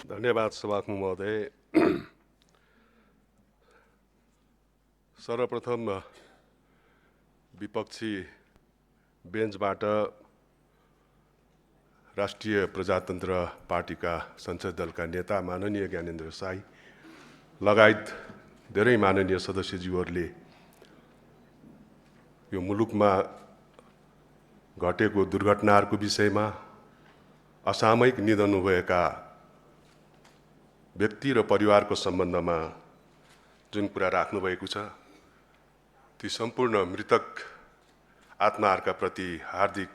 धन्यवाद सभामुख महोदय। सर्वप्रथम विपक्षी बेन्चबाट राष्ट्रिय प्रजातन्त्र पार्टीका संसद दलका नेता माननीय ज्ञानेन्द्र साई लगायत धेरै माननीय सदस्यज्यूहरूले यो मुलुकमा घटेको दुर्घटनाहरूको विषयमा असामयिक निधन भएका व्यक्ति र परिवारको सम्बन्धमा जुन कुरा राख्नुभएको छ ती सम्पूर्ण मृतक आत्माहरूका प्रति हार्दिक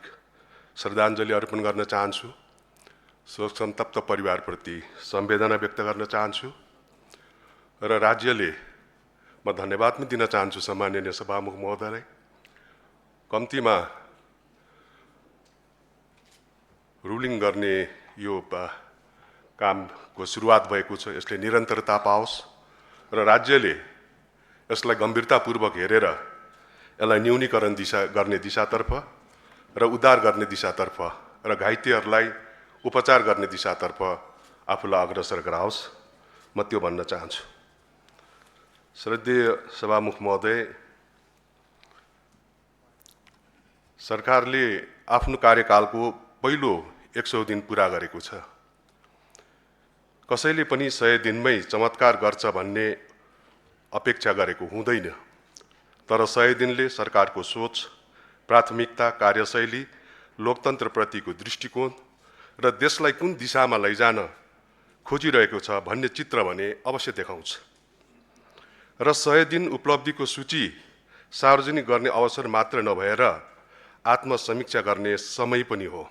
श्रद्धाञ्जली अर्पण गर्न चाहन्छु। शोक सन्तप्त परिवारप्रति संवेदना व्यक्त गर्न चाहन्छु र राज्यले म धन्यवाद पनि दिन चाहन्छु सम्माननीय सभामुख महोदयलाई। कम्तीमा रुलिङ गर्ने यो कामको सुरुवात भएको छ, यसले निरन्तरता पाओस् र राज्यले यसलाई गम्भीरतापूर्वक हेरेर यसलाई न्यूनीकरण गर्ने दिशातर्फ र उद्धार गर्ने दिशातर्फ र घाइतेहरूलाई उपचार गर्ने दिशातर्फ आफूलाई अग्रसर गराओस्, म त्यो भन्न चाहन्छु। श्रद्धेय सभामुख महोदय, सरकारले आफ्नो कार्यकालको पहिलो 100 दिन पुरा गरेको छ। कसैले पनि 100 दिनमै चमत्कार गर्छ भन्ने अपेक्षा गरेको हुँदैन, तर 100 दिनले सरकारको सोच, प्राथमिकता, कार्यशैली, लोकतन्त्रप्रतिको दृष्टिकोण र देशलाई कुन दिशामा लैजान खोजिरहेको छ भन्ने चित्र भने अवश्य देखाउँछ र 100 दिन उपलब्धिको सूची सार्वजनिक गर्ने अवसर मात्र नभएर आत्मसमीक्षा गर्ने समय पनि हो।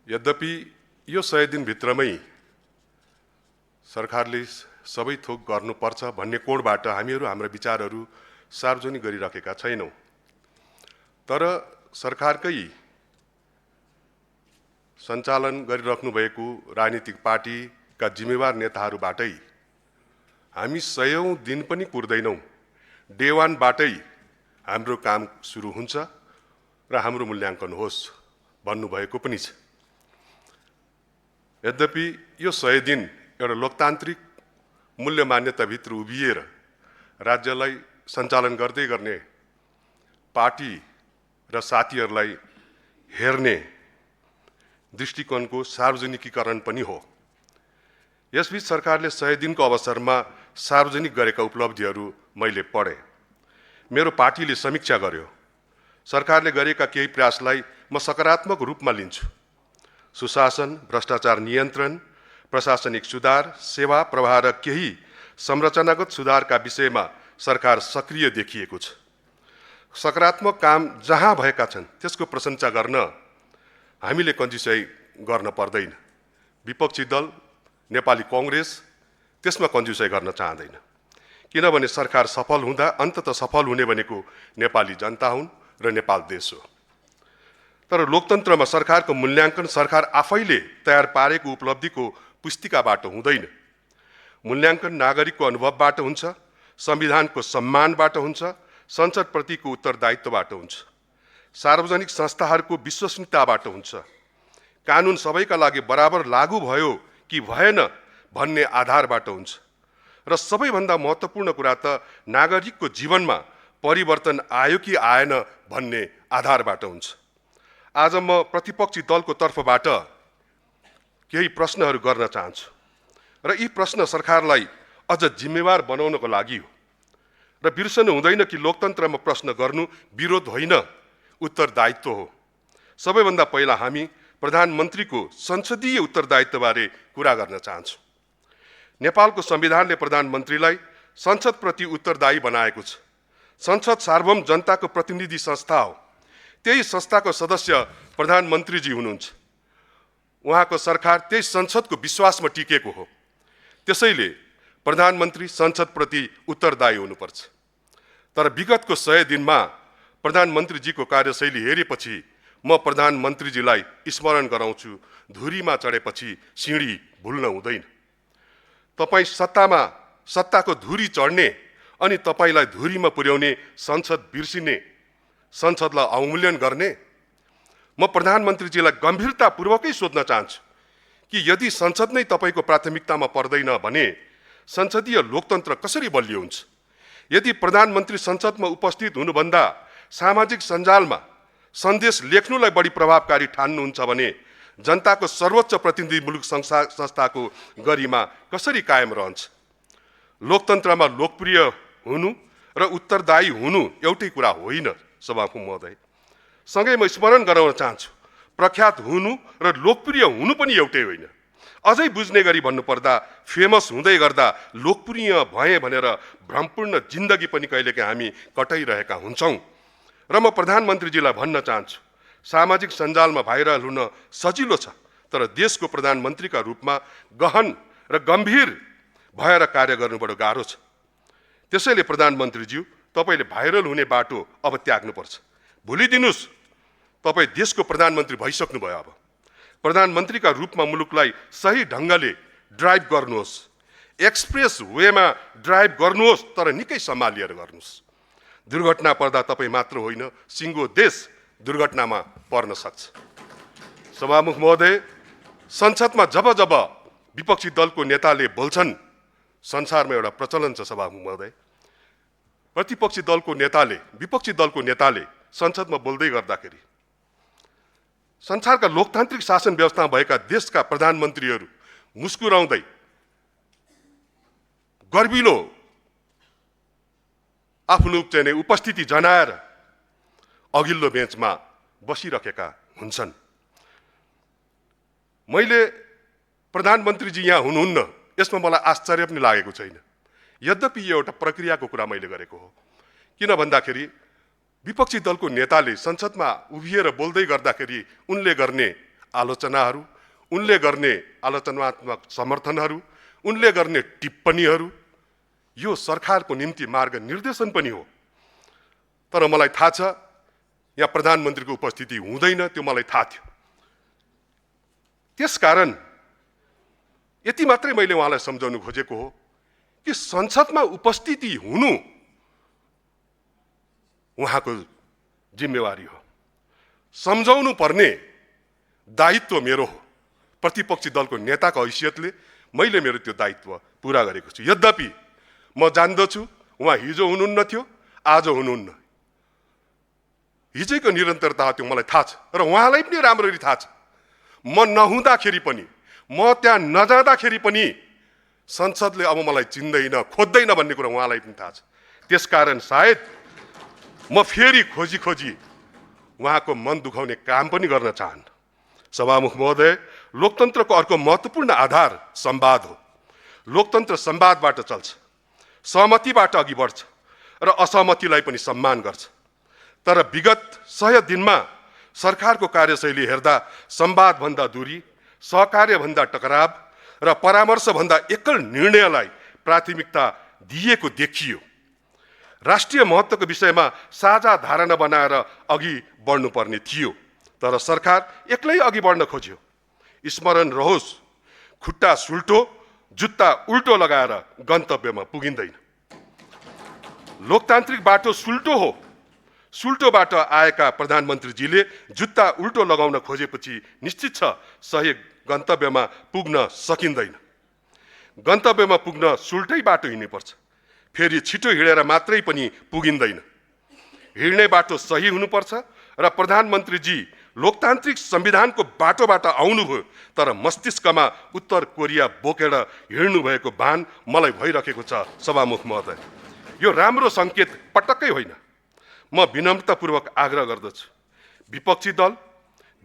यद्यपि यो 100 दिनभित्रमै सरकारले सबै थोक गर्नुपर्छ भन्ने कोणबाट हामीहरू हाम्रा विचारहरू सार्वजनिक गरिराखेका छैनौँ, तर सरकारकै सञ्चालन गरिराख्नु भएको राजनीतिक पार्टीका जिम्मेवार नेताहरूबाटै हामी 100औं दिन पनि कुर्दैनौँ, डे 1 बाटै हाम्रो काम सुरु हुन्छ र हाम्रो मूल्याङ्कन होस् भन्नुभएको पनि छ। यद्यपि यो 100 दिन एउटा लोकतान्त्रिक मूल्य मान्यताभित्र उभिएर राज्यलाई सञ्चालन गर्दै गर्ने पार्टी र साथीहरूलाई हेर्ने दृष्टिकोणको सार्वजनिकीकरण पनि हो। यसबीच सरकारले 100 दिनको अवसरमा सार्वजनिक गरेका उपलब्धिहरू मैले पढेँ। मेरो पार्टीले समीक्षा गर्यो। सरकारले गरेका केही प्रयासलाई म सकारात्मक रूपमा लिन्छु। सुशासन, भ्रष्टाचार नियन्त्रण, प्रशासनिक सुधार, सेवा प्रवाह र केही संरचनागत सुधारका विषयमा सरकार सक्रिय देखिएको छ। सकारात्मक काम जहाँ भएका छन् त्यसको प्रशंसा गर्न हामीले कन्जुसाइ गर्न पर्दैन। विपक्षी दल नेपाली कांग्रेस त्यसमा कन्जुसाइ गर्न चाहँदैन, किनभने सरकार सफल हुँदा अन्ततः सफल हुने भनेको नेपाली जनता हुन् र नेपाल देश हो। तर लोकतन्त्रमा सरकारको मूल्याङ्कन सरकार आफैले तयार पारेको उपलब्धिको पुस्तिकाबाट हुँदैन। मूल्याङ्कन नागरिकको अनुभवबाट हुन्छ, संविधानको सम्मानबाट हुन्छ, संसदप्रतिको उत्तरदायित्वबाट हुन्छ, सार्वजनिक संस्थाहरूको विश्वसनीयताबाट हुन्छ, कानुन सबैका लागि बराबर लागू भयो कि भएन भन्ने आधारबाट हुन्छ र सबैभन्दा महत्त्वपूर्ण कुरा त नागरिकको जीवनमा परिवर्तन आयो कि आएन भन्ने आधारबाट हुन्छ। आज म प्रतिपक्षी दलको तर्फबाट केही प्रश्नहरू गर्न चाहन्छु र यी प्रश्न सरकारलाई अझ जिम्मेवार बनाउनको लागि हो र बिर्सनु हुँदैन कि लोकतन्त्रमा प्रश्न गर्नु विरोध होइन, उत्तरदायित्व हो। सबैभन्दा पहिला हामी प्रधानमन्त्रीको संसदीय उत्तरदायित्वबारे कुरा गर्न चाहन्छौँ। नेपालको संविधानले प्रधानमन्त्रीलाई संसदप्रति उत्तरदायी बनाएको छ। संसद सार्वभौम जनताको प्रतिनिधि संस्था हो। त्यही संस्थाको सदस्य प्रधानमन्त्रीजी हुनुहुन्छ। उहाँको सरकार त्यही संसदको विश्वासमा टिकेको हो। त्यसैले प्रधानमन्त्री संसदप्रति उत्तरदायी हुनुपर्छ। तर विगतको 100 दिनमा प्रधानमन्त्रीजीको कार्यशैली हेरेपछि म प्रधानमन्त्रीजीलाई स्मरण गराउँछु, धुरीमा चढेपछि सिँढी भुल्न हुँदैन। तपाईँ सत्ताको धुरी चढ्ने अनि तपाईलाई धुरीमा पुर्याउने संसद बिर्सिने, संसदलाई अवमूल्यन गर्ने, म प्रधानमन्त्रीजीलाई गम्भीरतापूर्वकै सोध्न चाहन्छु कि यदि संसद नै तपाईको प्राथमिकतामा पर्दैन भने संसदीय लोकतन्त्र कसरी बलियो हुन्छ? यदि प्रधानमन्त्री संसदमा उपस्थित हुनुभन्दा सामाजिक सञ्जालमा सन्देश लेख्नुलाई बढी प्रभावकारी ठान्नुहुन्छ भने जनताको सर्वोच्च प्रतिनिधि मुलुक संस्थाको गरिमा कसरी कायम रहन्छ? लोकतन्त्रमा लोकप्रिय हुनु र उत्तरदायी हुनु एउटै कुरा होइन सभामुख महोदय। सँगै म स्मरण गराउन चाहन्छु, प्रख्यात हुनु र लोकप्रिय हुनु पनि एउटै होइन। अझै बुझ्ने गरी भन्नुपर्दा फेमस हुँदै गर्दा लोकप्रिय भए भनेर भ्रमपूर्ण जिन्दगी पनि कहिलेकाहीँ हामी कटाइरहेका हुन्छौँ। र म प्रधानमन्त्रीजीलाई भन्न चाहन्छु, सामाजिक सञ्जालमा भाइरल हुन सजिलो छ, तर देशको प्रधानमन्त्रीका रूपमा गहन र गम्भीर भएर कार्य गर्नु बडो गाह्रो छ। त्यसैले प्रधानमन्त्रीज्यू, तपाईले भाइरल हुने बाटो अब त्याग्नुपर्छ। भुलिदिनुस्, तपाईँ देशको प्रधानमन्त्री भइसक्नुभयो। अब प्रधानमन्त्रीका रूपमा मुलुकलाई सही ढङ्गले ड्राइभ गर्नुहोस्, एक्सप्रेस वेमा ड्राइभ गर्नुहोस्, तर निकै सम्हालिएर गर्नुहोस्। दुर्घटना पर्दा तपाईँ मात्र होइन, सिङ्गो देश दुर्घटनामा पर्न सक्छ। सभामुख महोदय, संसदमा जब जब विपक्षी दलको नेताले बोल्छन्, संसारमा एउटा प्रचलन छ सभामुख महोदय, प्रतिपक्षी दलको नेताले विपक्षी दलको नेताले संसदमा बोल्दै गर्दाखेरि संसारका लोकतान्त्रिक शासन व्यवस्थामा भएका देशका प्रधानमन्त्रीहरू मुस्कुराउँदै गर्विलो आफ्नो चाहिँ उपस्थिति जनाएर अघिल्लो बेन्चमा बसिरहेका हुन्छन्। मैले प्रधानमन्त्रीजी यहाँ हुनुहुन्न यसमा मलाई आश्चर्य पनि लागेको छैन। यद्यपि यो एउटा प्रक्रियाको कुरा मैले गरेको हो। किन भन्दाखेरि विपक्षी दलको नेताले संसदमा उभिएर बोल्दै गर्दाखेरि उनले गर्ने आलोचनाहरू, उनले गर्ने आलोचनात्मक समर्थनहरू, उनले गर्ने टिप्पणीहरू यो सरकारको निम्ति मार्ग निर्देशन पनि हो। तर मलाई थाहा छ यहाँ प्रधानमन्त्रीको उपस्थिति हुँदैन, त्यो मलाई थाहा थियो। त्यसकारण यति मात्रै मैले उहाँलाई सम्झाउनु खोजेको हो कि संसदमा उपस्थिति हुनु उहाँको जिम्मेवारी हो। सम्झाउनु पर्ने दायित्व मेरो हो। प्रतिपक्षी दलको नेताको हैसियतले मैले मेरो त्यो दायित्व पुरा गरेको छु। यद्यपि म जान्दछु उहाँ हिजो हुनुहुन्न थियो, आज हुनुहुन्न। हिजोको निरन्तरता त्यो मलाई थाहा छ र उहाँलाई पनि राम्ररी थाहा छ। म नहुँदाखेरि पनि, म त्यहाँ नजाँदाखेरि पनि संसदले अब मलाई चिन्दैन, खोज्दैन भन्ने कुरा उहाँलाई पनि थाहा छ। त्यसकारण सायद म फेरि खोजी खोजी उहाँको मन दुखाउने काम पनि गर्न चाहन्न। सभामुख महोदय, लोकतन्त्रको अर्को महत्त्वपूर्ण आधार संवाद हो। लोकतन्त्र संवादबाट चल्छ, सहमतिबाट अघि बढ्छ र असहमतिलाई पनि सम्मान गर्छ। तर विगत 100 दिनमा सरकारको कार्यशैली हेर्दा संवादभन्दा दूरी, सहकार्यभन्दा टकराव र परामर्शभन्दा एकल निर्णयलाई प्राथमिकता दिएको देखियो। राष्ट्रिय महत्त्वको विषयमा साझा धारणा बनाएर अघि बढ्नुपर्ने थियो, तर सरकार एक्लै अघि बढ्न खोज्यो। स्मरण रहोस्, खुट्टा सुल्टो जुत्ता उल्टो लगाएर गन्तव्यमा पुगिँदैन। लोकतान्त्रिक बाटो सुल्टो हो। सुल्टोबाट आएका प्रधानमन्त्रीजीले जुत्ता उल्टो लगाउन खोजेपछि निश्चित छ सही गन्तव्यमा पुग्न सकिँदैन। गन्तव्यमा पुग्न सुल्टै बाटो हिँड्नुपर्छ। फेरि छिटो हिँडेर मात्रै पनि पुगिँदैन। हिँड्ने बाटो सही हुनुपर्छ र प्रधानमन्त्रीजी लोकतान्त्रिक संविधानको बाटोबाट आउनुभयो, तर मस्तिष्कमा उत्तर कोरिया बोकेर हिँड्नु भएको भान मलाई भइरहेको छ। सभामुख महोदय, यो राम्रो सङ्केत पटक्कै होइन। म विनम्रतापूर्वक आग्रह गर्दछु, विपक्षी दल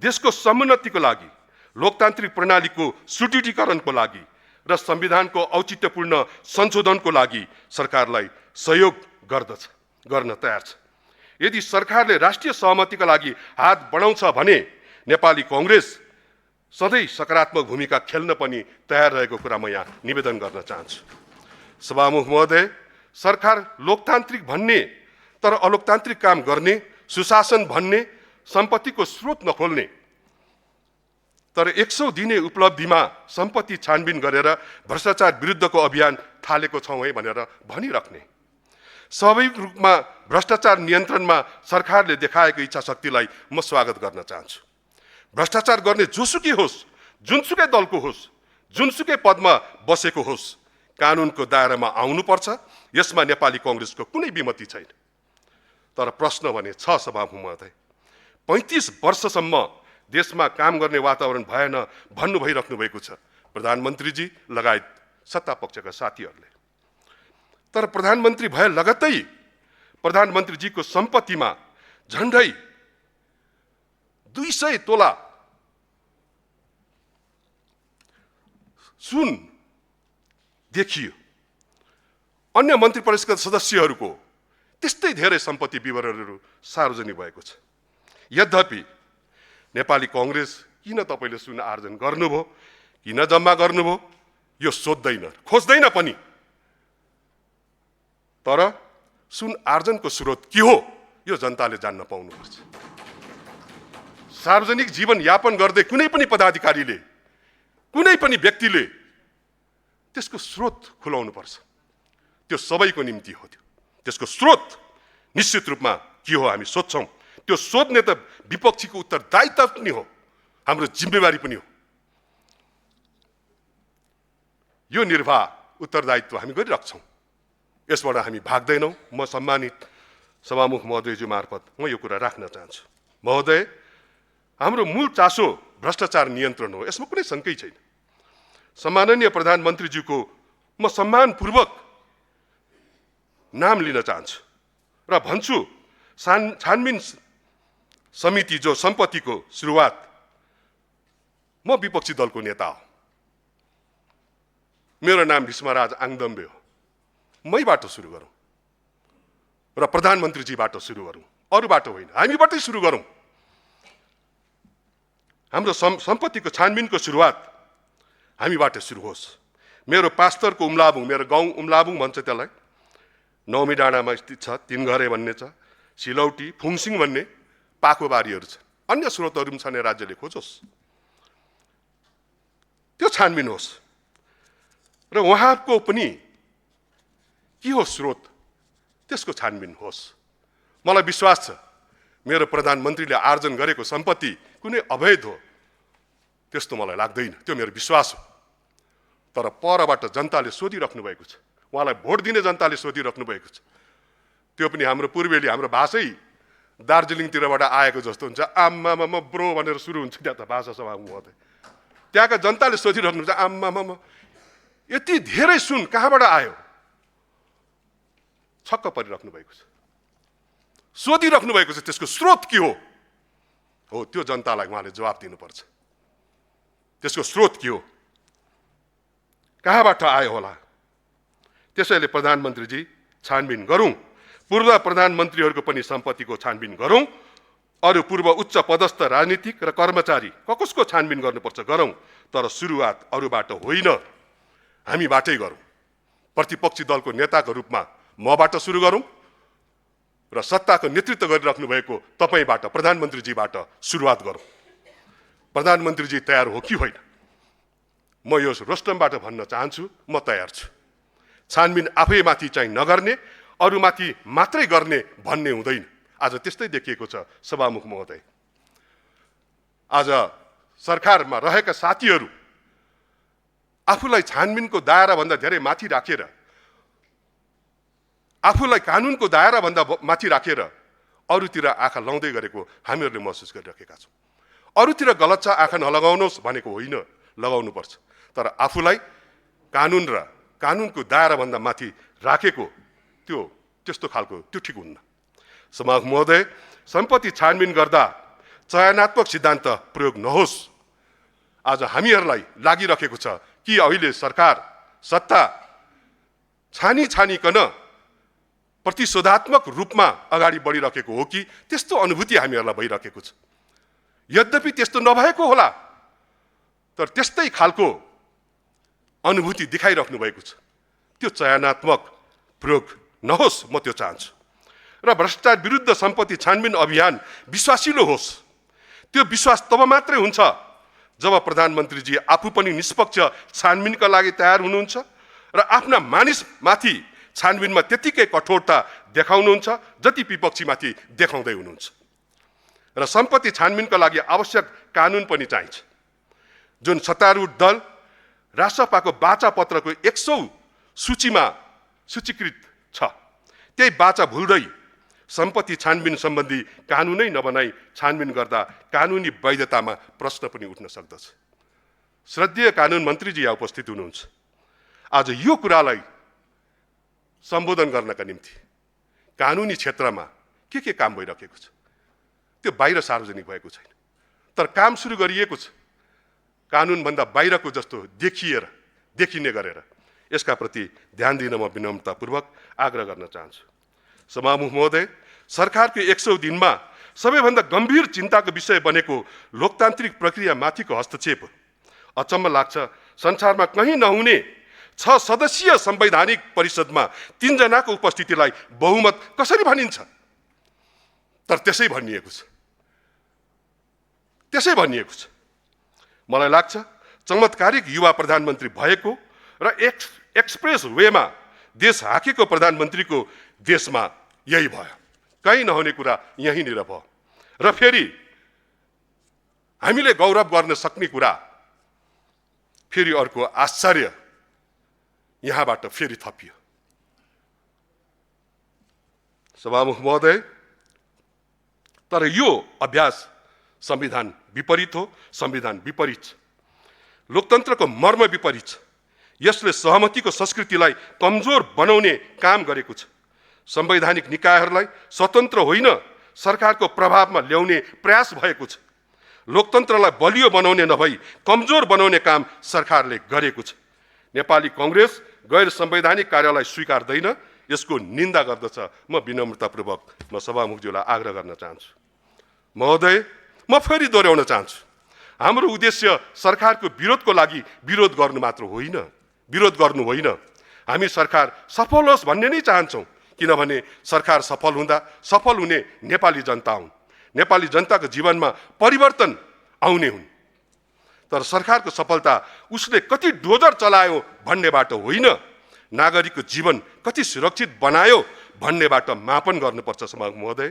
देशको समुन्नतिको लागि, लोकतान्त्रिक प्रणालीको सुदृढीकरणको लागि र संविधानको औचित्यपूर्ण संशोधनको लागि सरकारलाई सहयोग गर्न तयार छ। यदि सरकारले राष्ट्रिय सहमतिका लागि हात बढाउँछ भने नेपाली कांग्रेस सधैँ सकारात्मक भूमिका खेल्न पनि तयार रहेको कुरा म यहाँ निवेदन गर्न चाहन्छु। सभामुख महोदय, सरकार लोकतान्त्रिक भन्ने तर अलोकतान्त्रिक काम गर्ने, सुशासन भन्ने, सम्पत्तिको स्रोत नखोल्ने, तर 100 दिने उपलब्धिमा सम्पत्ति छानबिन गरेर भ्रष्टाचार विरुद्धको अभियान थालेको छौँ है भनेर भनिराख्ने, स्वाभाविक रूपमा भ्रष्टाचार नियन्त्रणमा सरकारले देखाएको इच्छा शक्तिलाई म स्वागत गर्न चाहन्छु। भ्रष्टाचार गर्ने जोसुकै होस्, जुनसुकै दलको होस्, जुनसुकै पदमा बसेको होस्, कानुनको दायरामा आउनुपर्छ। यसमा नेपाली कांग्रेसको कुनै विमति छैन। तर प्रश्न भने छ सभामुख महोदय, 35 वर्षसम्म देशमा काम गर्ने वातावरण भएन भन्नु भइराख्नु भएको छ प्रधानमन्त्रीजी लगायत सत्तापक्षका साथीहरूले। तर प्रधानमन्त्री भए लगत्तै प्रधानमन्त्रीजीको सम्पत्तिमा झन्डै 200 तोला सुन देखियो। अन्य मन्त्री परिषदका सदस्यहरूको त्यस्तै धेरै सम्पत्ति विवरणहरू सार्वजनिक भएको छ। यद्यपि नेपाली कांग्रेस किन तपाईले सुन आर्जन गर्नुभयो, किन जम्मा गर्नुभयो, यो सोध्दैन, खोज्दैन पनि। तर सुन आर्जनको स्रोत के हो यो जनताले जान्न पाउनुपर्छ। सार्वजनिक जीवन यापन गर्दै कुनै पनि पदाधिकारीले, कुनै पनि व्यक्तिले त्यसको स्रोत खुलाउनु पर्छ। त्यो सबैको निम्ति हो। त्यसको स्रोत निश्चित रूपमा के हो हामी सोध्छौं। त्यो सोध्ने त विपक्षीको उत्तरदायित्व पनि हो, हाम्रो जिम्मेवारी पनि हो। यो निर्वाह उत्तरदायित्व हामी गरिराख्छौं, यसबाट हामी भाग्दैनौं। म सम्मानित सभामुख महोदयज्यू मार्फत म यो कुरा राख्न चाहन्छु। महोदय, हाम्रो मूल चासो भ्रष्टाचार नियन्त्रण हो, यसमा कुनै शंकै छैन। सम्माननीय प्रधानमन्त्रीज्यूको म सम्मानपूर्वक नाम लिन चाहन्छु र भन्छु, छानबिन समिति जो सम्पत्तिको सुरुवात, म विपक्षी दलको नेता हो, मेरो नाम भीष्मराज आङदम्बे हो। मैबाट सुरु गरौं र प्रधानमन्त्रीजीबाट सुरु गरौं, अरूबाट होइन, हामीबाटै सुरु गरौं। हाम्रो सम्पत्तिको छानबिनको सुरुवात हामीबाट सुरु होस्। मेरो पास्तरको उम्लाबुङ, मेरो गाउँ उम्लाबुङ भन्छ त्यसलाई, नौमी डाँडामा स्थित छ, तीनघरे भन्ने छ, सिलौटी, फुङसिङ भन्ने पाखोबारीहरू छ। अन्य स्रोतहरू पनि छन्, राज्यले खोजोस्, त्यो छानबिन होस्। र उहाँको पनि के हो स्रोत, त्यसको छानबिन होस्। मलाई विश्वास छ मेरो प्रधानमन्त्रीले आर्जन गरेको सम्पत्ति कुनै अवैध हो, त्यस्तो मलाई लाग्दैन, त्यो मेरो विश्वास हो। तर परबाट जनताले सोधिराख्नु भएको छ, उहाँलाई भोट दिने जनताले सोधिराख्नु भएको छ। त्यो पनि हाम्रो पूर्वेली, हाम्रो भाषै दार्जिलिङतिरबाट आएको जस्तो हुन्छ। आम्मामा म ब्रो भनेर सुरु हुन्छ त्यहाँ त भाषा सभामुख महोदय। त्यहाँका जनताले सोधिराख्नुहुन्छ, आम्मामा यति धेरै सुन कहाँबाट आयो? छक्क परिराख्नु भएको छ, सोधिराख्नु भएको छ, त्यसको स्रोत के हो? हो, त्यो जनतालाई उहाँले जवाफ दिनुपर्छ। त्यसको स्रोत के हो, कहाँबाट आयो होला? त्यसैले प्रधानमन्त्रीजी छानबिन गरौं, पूर्व प्रधानमन्त्रीहरूको पनि सम्पत्तिको छानबिन गरौं, अरू पूर्व उच्च पदस्थ राजनीतिक र कर्मचारी कसको छानबिन गर्नुपर्छ गरौं। तर सुरुवात अरूबाट होइन, हामीबाटै गरौं। प्रतिपक्षी दलको नेताको रूपमा मबाट सुरु गरौं र सत्ताको नेतृत्व गरिराख्नु भएको तपाईबाट, प्रधानमन्त्रीजीबाट सुरुवात गरौं। प्रधानमन्त्रीजी तयार हो कि होइन? म यो रोस्टमबाट भन्न चाहन्छु, म तयार छु। छानबिन आफैमाथि चाहिँ नगर्ने, अरूमाथि मात्रै गर्ने भन्ने हुँदैन। आज त्यस्तै देखिएको छ सभामुख महोदय। आज सरकारमा रहेका साथीहरू आफूलाई छानबिनको दायराभन्दा धेरै माथि राखेर, आफूलाई कानुनको दायराभन्दा माथि राखेर अरूतिर आँखा लाउँदै गरेको हामीहरूले महसुस गरिरहेका छौँ। अरूतिर गलत छ आँखा नलगाउनुहोस् भनेको होइन, लगाउनुपर्छ। तर आफूलाई कानुन र कानुनको दायराभन्दा माथि राखेको त्यो त्यस्तो खालको त्यो ठिक हुन्न। सभामुख महोदय, सम्पत्ति छानबिन गर्दा चयनात्मक सिद्धान्त प्रयोग नहोस्। आज हामीहरूलाई लागिरहेको छ कि अहिले सरकार सत्ता छानिकन प्रतिशोधात्मक रूपमा अगाडि बढिरहेको हो कि त्यस्तो अनुभूति हामीहरूलाई भइरहेको छ। यद्यपि त्यस्तो नभएको होला, तर त्यस्तै खालको अनुभूति देखाइराख्नु भएको छ। त्यो चयनात्मक प्रयोग नहोस्, म त्यो चाहन्छु। र भ्रष्टाचार विरुद्ध सम्पत्ति छानबिन अभियान विश्वासिलो होस्। त्यो विश्वास तब मात्रै हुन्छ जब प्रधानमन्त्रीजी आफू पनि निष्पक्ष छानबिनका लागि तयार हुनुहुन्छ र आफ्ना मानिसमाथि छानबिनमा त्यतिकै कठोरता देखाउनुहुन्छ जति विपक्षीमाथि देखाउँदै हुनुहुन्छ। र सम्पत्ति छानबिनका लागि आवश्यक कानुन पनि चाहिन्छ। जुन सत्तारूढ दल राष्ट्रसभाको बाचा पत्रको 100 सूचीमा सूचीकृत छ, त्यही बाचा भुल्दै सम्पत्ति छानबिन सम्बन्धी कानुनै नबनाई छानबिन गर्दा कानुनी वैधतामा प्रश्न पनि उठ्न सक्दछ। श्रद्धेय कानुन मन्त्रीजी यहाँ उपस्थित हुनुहुन्छ। आज यो कुरालाई सम्बोधन गर्नका निम्ति कानुनी क्षेत्रमा के काम भइरहेको छ त्यो बाहिर सार्वजनिक भएको छैन, तर काम सुरु गरिएको छ कानुनभन्दा बाहिरको जस्तो देखिने गरेर। यसका प्रति ध्यान दिन म विनम्रतापूर्वक आग्रह गर्न चाहन्छु। सभामुख महोदय, सरकारको 100 दिनमा सबैभन्दा गम्भीर चिन्ताको विषय बनेको लोकतान्त्रिक प्रक्रियामाथिको हस्तक्षेप अचम्म लाग्छ। संसारमा कहीँ नहुने 6 सदस्यीय संवैधानिक परिषदमा 3 जनाको उपस्थितिलाई बहुमत कसरी भनिन्छ? तर त्यसै भनिएको छ। मलाई लाग्छ चमत्कारिक युवा प्रधानमन्त्री भएको र एक्सप्रेस वेमा देश हाकेको प्रधानमन्त्रीको देशमा यही भयो। कहीँ नहुने कुरा यहीँनिर भयो र फेरि हामीले गौरव गर्न सक्ने कुरा फेरि अर्को आश्चर्य यहाँबाट फेरि थपियो। सभामुख महोदय, तर यो अभ्यास संविधान विपरीत हो, संविधान विपरीत छ। लोकतन्त्रको मर्म विपरीत छ। यसले सहमतिको संस्कृतिलाई कमजोर बनाउने काम गरेको छ। संवैधानिक निकायहरूलाई स्वतन्त्र होइन सरकारको प्रभावमा ल्याउने प्रयास भएको छ। लोकतन्त्रलाई बलियो बनाउने नभई कमजोर बनाउने काम सरकारले गरेको छ। नेपाली कांग्रेस गैर संवैधानिक कार्यलाई स्वीकार्दैन, यसको निन्दा गर्दछ। म विनम्रतापूर्वक सभामुखज्यूलाई आग्रह गर्न चाहन्छु। महोदय, म फेरि दोहोऱ्याउन चाहन्छु, हाम्रो उद्देश्य सरकारको विरोधको लागि विरोध गर्नु मात्र होइन, हामी सरकार सफल होस् भन्ने नै चाहन्छौँ। किनभने सरकार सफल हुँदा सफल हुने नेपाली जनता हुन्। नेपाली जनताको जीवनमा परिवर्तन आउने हुन्। तर सरकारको सफलता उसले कति डोजर चलायो भन्नेबाट होइन, नागरिकको जीवन कति सुरक्षित बनायो भन्नेबाट मापन गर्नुपर्छ। सभामुख महोदय,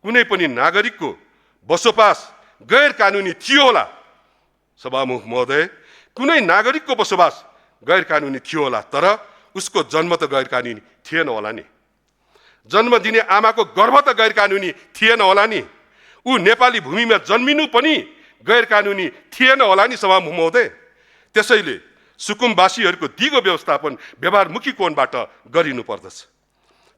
कुनै पनि नागरिकको बसोबास गैर कानुनी थियो होला। सभामुख महोदय, कुनै नागरिकको बसोबास गैर कानुनी थियो होला, तर उसको जन्म त गैर कानुनी थिएन होला नि। जन्म दिने आमाको गर्भ त गैर कानुनी थिएन होला नि। ऊ नेपाली भूमिमा जन्मिनु पनि गैर कानुनी थिएन होला नि। सभामुख महोदय, त्यसैले सुकुम्बासीहरूको दिगो व्यवस्थापन व्यवहारमुखी कोणबाट गरिनु पर्दछ।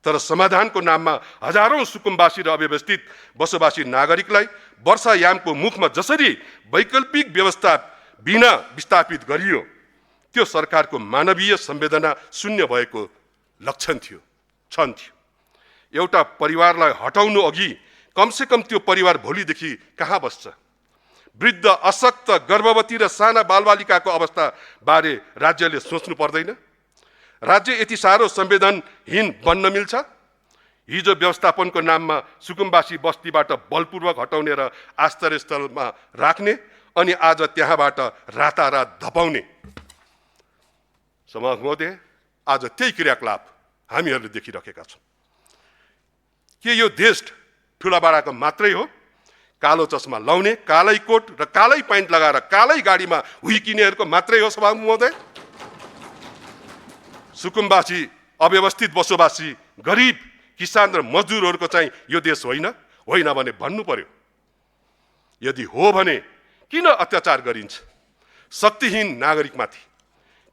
तर समाधानको नाममा हजारौं सुकुम्बासी र अव्यवस्थित बसोबासी नागरिकलाई वर्षायामको मुखमा जसरी वैकल्पिक व्यवस्था बिना विस्थापित गरियो, त्यो सरकारको मानवीय संवेदना शून्य भएको लक्षण थियो। एउटा परिवारलाई हटाउनु अघि कमसेकम त्यो परिवार भोलिदेखि कहाँ बस्छ? वृद्ध, अशक्त, गर्भवती र साना बालबालिकाको अवस्था बारे राज्यले सोच्नु पर्दैन? राज्य यति साह्रो संवेदनहीन बन्न मिल्छ? हिजो व्यवस्थापनको नाममा सुकुम्बासी बस्तीबाट बलपूर्वक हटाउने र आश्रयस्थलमा राख्ने, अनि आज त्यहाँबाट रातारात धपाउने। सभामुख महोदय, आज त्यही क्रियाकलाप हामीहरूले देखिरहेका छौँ। के यो देश ठुलाबडाको मात्रै हो? कालो चस्मा लाउने, कालै कोट र कालै प्यान्ट लगाएर कालै गाडीमा हुइकिनेहरूको मात्रै हो? सभामुख महोदय, सुकुम्बासी, अव्यवस्थित बसोबासी, गरिब, किसान र मजदुरहरूको चाहिँ यो देश होइन भने भन्नु पर्यो। यदि हो भने किन अत्याचार गरिन्छ शक्तिहीन नागरिकमाथि?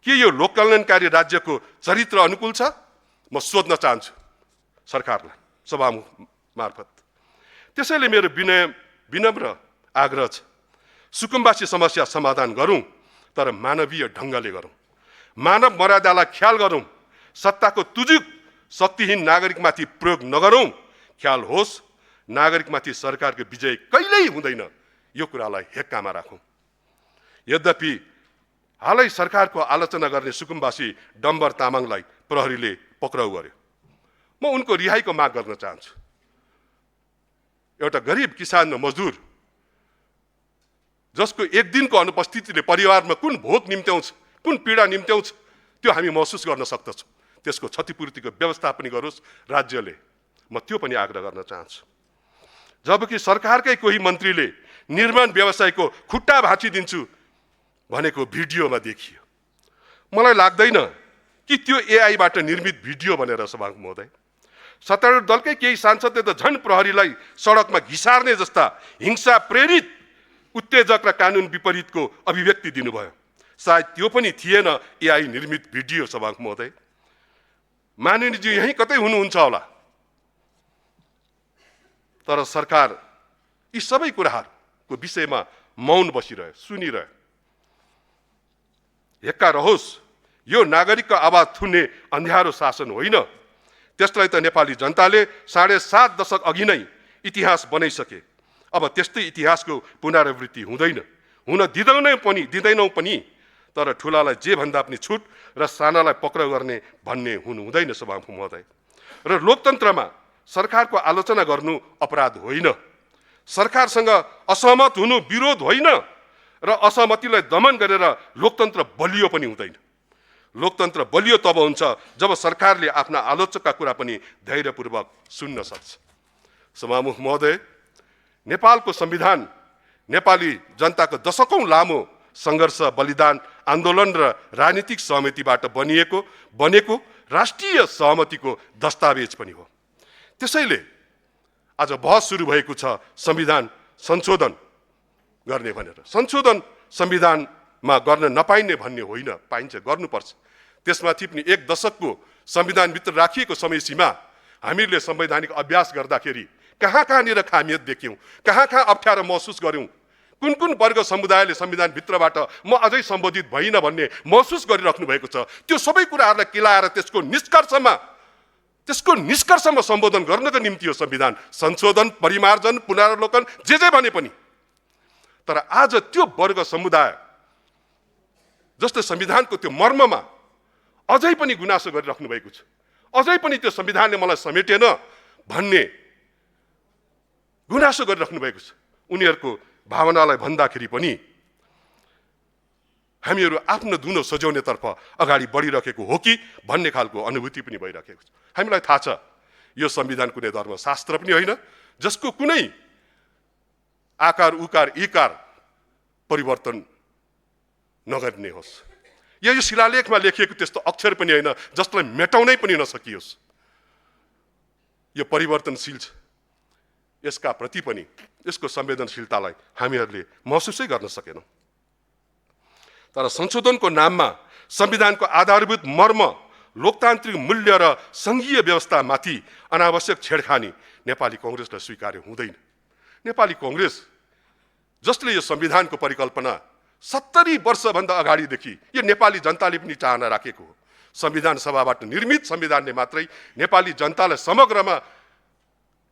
के यो लोककल्याणकारी राज्यको चरित्र अनुकूल छ? म सोध्न चाहन्छु सरकारलाई सभामुख मार्फत। त्यसैले मेरो विनम्र आग्रह छ, सुकुम्बासी समस्या समाधान गरौँ, तर मानवीय ढङ्गले गरौँ, मानव मर्यादालाई ख्याल गरौँ, सत्ताको तुजुक शक्तिहीन नागरिकमाथि प्रयोग नगरौँ। ख्याल होस्, नागरिकमाथि सरकारको विजय कहिल्यै हुँदैन, यो कुरालाई हेक्कामा राखौँ। यद्यपि हालै सरकारको आलोचना गर्ने सुकुम्बासी डम्बर तामाङलाई प्रहरीले पक्राउ गर्यो। म उनको रिहाईको माग गर्न चाहन्छु। एउटा गरिब किसान र मजदुर जसको एक दिनको अनुपस्थितिले परिवारमा कुन भोग निम्त्याउँछ, कुन पीडा निम्त्याउँछ, त्यो हामी महसुस गर्न सक्दछौँ। त्यसको क्षतिपूर्तिको व्यवस्था पनि गरोस् राज्यले। म त्यो पनि आग्रह गर्न चाहन्छु। जबकि सरकारकै कोही मन्त्रीले निर्माण व्यवसायको खुट्टा भाँचिदिन्छु भनेको भिडियोमा देखियो। मलाई लाग्दैन कि त्यो एआईबाट निर्मित भिडियो भनेर सभामुख महोदय। सत्तारूढ दलकै केही सांसदले त झन् प्रहरीलाई सडकमा घिसार्ने जस्ता हिंसा प्रेरित उत्तेजक र कानुन विपरीतको अभिव्यक्ति दिनुभयो। सायद त्यो पनि थिएन एआई निर्मित भिडियो सभामुख महोदय। माननीयजी यहीँ कतै हुनुहुन्छ होला, तर सरकार यी सबै कुराहरूको विषयमा मौन बसिरह्यो, सुनिरह्यो। हेक्का रहोस्, यो नागरिकको आवाज थुन्ने अन्ध्यारो शासन होइन। त्यसलाई त नेपाली जनताले 7.5 दशक अघि नै इतिहास बनाइसके। अब त्यस्तै इतिहासको पुनरावृत्ति हुँदैन, हुन दिँदैनौँ पनि। तर ठुलालाई जे भन्दा पनि छुट र सानालाई पक्राउ गर्ने भन्ने हुनु हुँदैन सभामुख महोदय। र लोकतन्त्रमा सरकारको आलोचना गर्नु अपराध होइन। सरकारसँग असहमत हुनु विरोध होइन र असहमतिलाई दमन गरेर लोकतन्त्र बलियो पनि हुँदैन। लोकतन्त्र बलियो तब हुन्छ जब सरकारले आफ्ना आलोचकका कुरा पनि धैर्यपूर्वक सुन्न सक्छ। सभामुख महोदय, नेपालको संविधान नेपाली जनताको दशकौं लामो सङ्घर्ष, बलिदान, आन्दोलन र राजनीतिक सहमतिबाट बनेको राष्ट्रिय सहमतिको दस्तावेज पनि हो। त्यसैले आज बहस सुरु भएको छ संविधान संशोधन गर्ने भनेर। संशोधन संविधानमा गर्न नपाइने भन्ने होइन, पाइन्छ, गर्नुपर्छ। त्यसमाथि पनि 1 दशकको संविधानभित्र राखिएको समय सीमा हामीले संवैधानिक अभ्यास गर्दाखेरि कहाँनिर खामियत देख्यौँ, कहाँ अप्ठ्यारो महसुस गर्यौँ, कुन वर्ग समुदायले संविधानभित्रबाट म अझै सम्बोधित भइन भन्ने महसुस गरिराख्नु भएको छ। त्यो सबै कुराहरूलाई केलाएर त्यसको निष्कर्षमा सम्बोधन गर्नको निम्ति यो संविधान संशोधन, परिमार्जन, पुनरावलोकन जे भने पनि। तर आज त्यो वर्ग समुदाय जसले संविधानको त्यो मर्ममा अझै पनि गुनासो गरिराख्नु भएको छ, अझै पनि त्यो संविधानले मलाई समेटेन भन्ने गुनासो गरिराख्नु भएको छ। उनीहरूको भावनालाई भन्दाखेरि पनि हामीहरू आफ्नो दुनो सजाउनेतर्फ अगाडि बढिरहेको हो कि भन्ने खालको अनुभूति पनि भइरहेको छ। हामीलाई थाहा छ यो संविधान कुनै धर्मशास्त्र पनि होइन जसको कुनै आकार उकार इकार परिवर्तन नगर्ने होस्। यो शिलालेखमा लेखिएको त्यस्तो अक्षर पनि होइन जसलाई मेटाउनै पनि नसकियोस्। यो परिवर्तनशील छ। यसका प्रति पनि यसको संवेदनशीलतालाई हामीहरूले महसुसै गर्न सकेनौँ। तर संशोधनको नाममा संविधानको आधारभूत मर्म, लोकतान्त्रिक मूल्य र संघीय व्यवस्थामाथि अनावश्यक छेडखानी नेपाली कांग्रेसलाई स्वीकार्य हुँदैन। नेपाली कांग्रेस जसले यो संविधानको परिकल्पना 70 वर्षभन्दा अगाडिदेखि यो नेपाली जनताले पनि चाहना राखेको हो। संविधान सभाबाट निर्मित संविधानले मात्रै नेपाली जनतालाई समग्रमा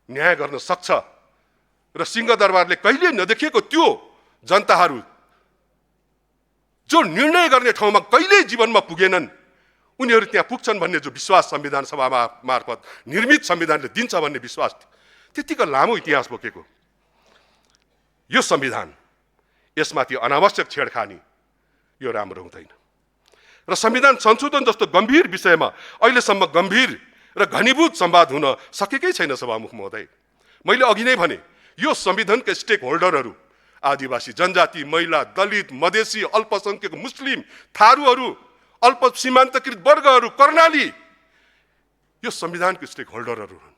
न्याय गर्न सक्छ र सिंहदरबारले कहिले नदेखेको त्यो जनताहरू जो निर्णय गर्ने ठाउँमा कहिल्यै जीवनमा पुगेनन् उनीहरू त्यहाँ पुग्छन् भन्ने जो विश्वास संविधान सभा मार्फत निर्मित संविधानले दिन्छ भन्ने विश्वास थियो। त्यतिको लामो इतिहास बोकेको यो संविधान, यसमाथि अनावश्यक छेडखानी यो राम्रो हुँदैन। र संविधान संशोधन जस्तो गम्भीर विषयमा अहिलेसम्म गम्भीर र घनीभूत संवाद हुन सकेकै छैन सभामुख महोदय। मैले अघि नै भने यो संविधानका स्टेक होल्डरहरू आदिवासी जनजाति, महिला, दलित, मधेसी, अल्पसंख्यक, मुस्लिम, थारूहरू, अल्प सीमान्तकृत वर्गहरू, कर्णाली यो संविधानको स्टेक होल्डरहरू हुन्।